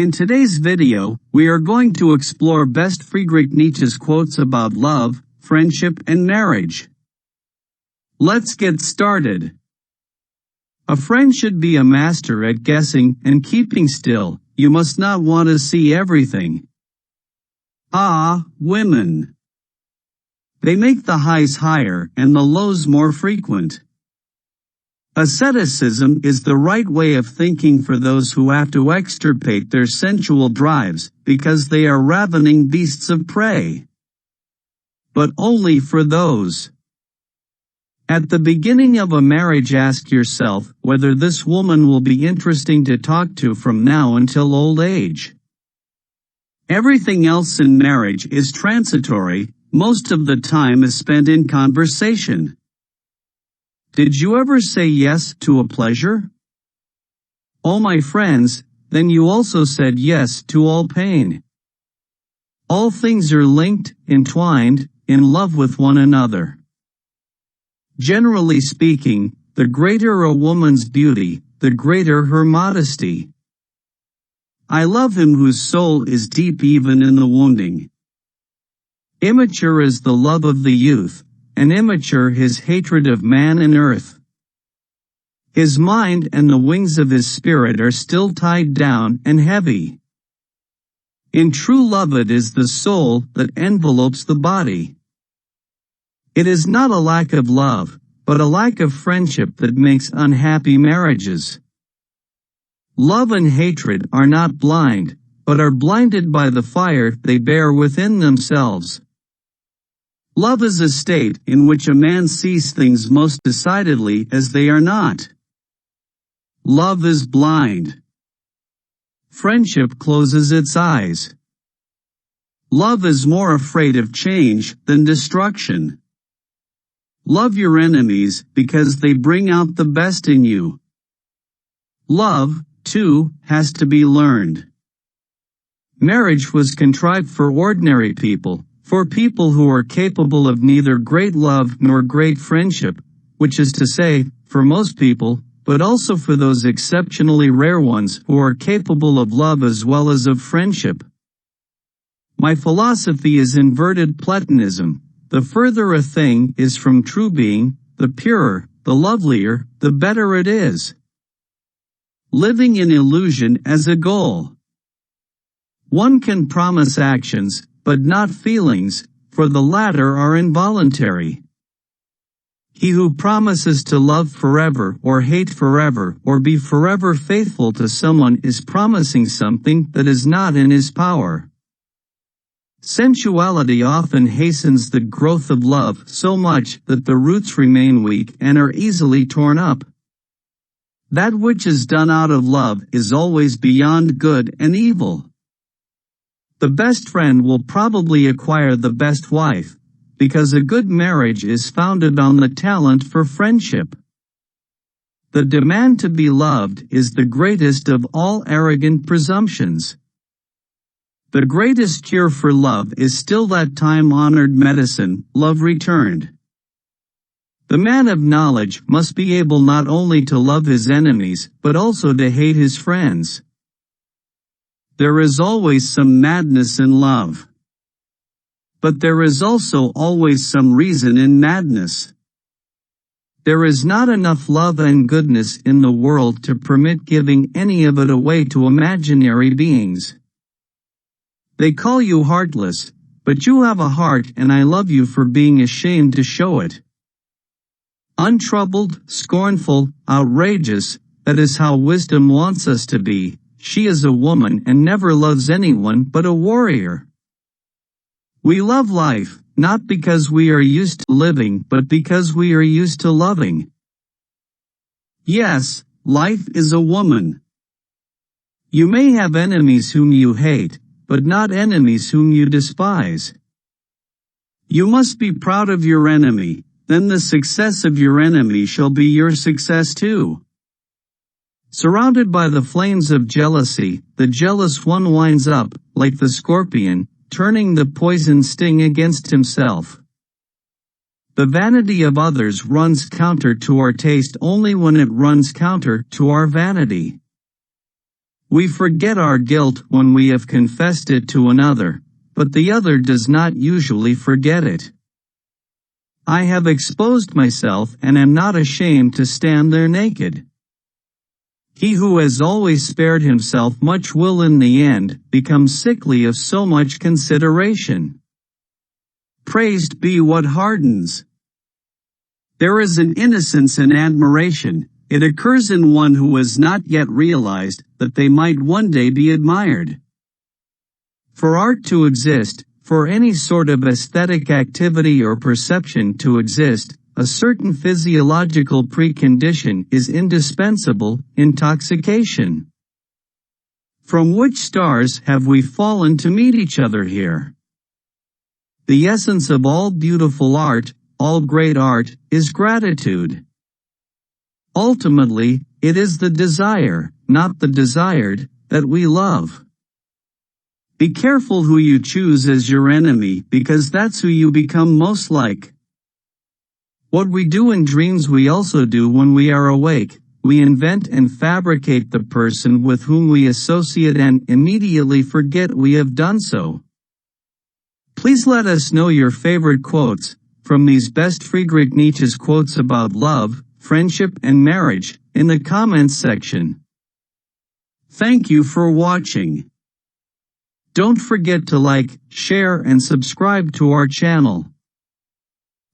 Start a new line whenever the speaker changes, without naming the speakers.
In today's video, we are going to explore best Friedrich Nietzsche's quotes about love, friendship, and marriage. Let's get started. A friend should be a master at guessing and keeping still. You must not want to see everything. Ah, women. They make the highs higher and the lows more frequent. Asceticism is the right way of thinking for those who have to extirpate their sensual drives, because they are ravening beasts of prey. But only for those. At the beginning of a marriage, ask yourself whether this woman will be interesting to talk to from now until old age. Everything else in marriage is transitory. Most of the time is spent in conversation. Did you ever say yes to a pleasure? Oh, my friends, then you also said yes to all pain. All things are linked, entwined, in love with one another. Generally speaking, the greater a woman's beauty, the greater her modesty. I love him whose soul is deep even in the wounding. Immature is the love of the youth, and immature his hatred of man and earth. His mind and the wings of his spirit are still tied down and heavy. In true love it is the soul that envelopes the body. It is not a lack of love, but a lack of friendship that makes unhappy marriages. Love and hatred are not blind, but are blinded by the fire they bear within themselves. Love is a state in which a man sees things most decidedly as they are not. Love is blind. Friendship closes its eyes. Love is more afraid of change than destruction. Love your enemies because they bring out the best in you. Love, too, has to be learned. Marriage was contrived for ordinary people, for people who are capable of neither great love nor great friendship, which is to say, for most people, but also for those exceptionally rare ones who are capable of love as well as of friendship. My philosophy is inverted Platonism. The further a thing is from true being, the purer, the lovelier, the better it is. Living in illusion as a goal. One can promise actions, but not feelings, for the latter are involuntary. He who promises to love forever or hate forever or be forever faithful to someone is promising something that is not in his power. Sensuality often hastens the growth of love so much that the roots remain weak and are easily torn up. That which is done out of love is always beyond good and evil. The best friend will probably acquire the best wife, because a good marriage is founded on the talent for friendship. The demand to be loved is the greatest of all arrogant presumptions. The greatest cure for love is still that time-honored medicine, love returned. The man of knowledge must be able not only to love his enemies, but also to hate his friends. There is always some madness in love. But there is also always some reason in madness. There is not enough love and goodness in the world to permit giving any of it away to imaginary beings. They call you heartless, but you have a heart, and I love you for being ashamed to show it. Untroubled, scornful, outrageous, that is how wisdom wants us to be. She is a woman and never loves anyone but a warrior. We love life, not because we are used to living, but because we are used to loving. Yes, life is a woman. You may have enemies whom you hate, but not enemies whom you despise. You must be proud of your enemy, then the success of your enemy shall be your success too. Surrounded by the flames of jealousy, the jealous one winds up, like the scorpion, turning the poison sting against himself. The vanity of others runs counter to our taste only when it runs counter to our vanity. We forget our guilt when we have confessed it to another, but the other does not usually forget it. I have exposed myself and am not ashamed to stand there naked. He who has always spared himself much will in the end become sickly of so much consideration. Praised be what hardens. There is an innocence in admiration. It occurs in one who has not yet realized that they might one day be admired. For art to exist, for any sort of aesthetic activity or perception to exist, a certain physiological precondition is indispensable: intoxication. From which stars have we fallen to meet each other here? The essence of all beautiful art, all great art, is gratitude. Ultimately, it is the desire, not the desired, that we love. Be careful who you choose as your enemy, because that's who you become most like. What we do in dreams we also do when we are awake. We invent and fabricate the person with whom we associate and immediately forget we have done so. Please let us know your favorite quotes from these best Friedrich Nietzsche's quotes about love, friendship and marriage in the comments section. Thank you for watching. Don't forget to like, share and subscribe to our channel.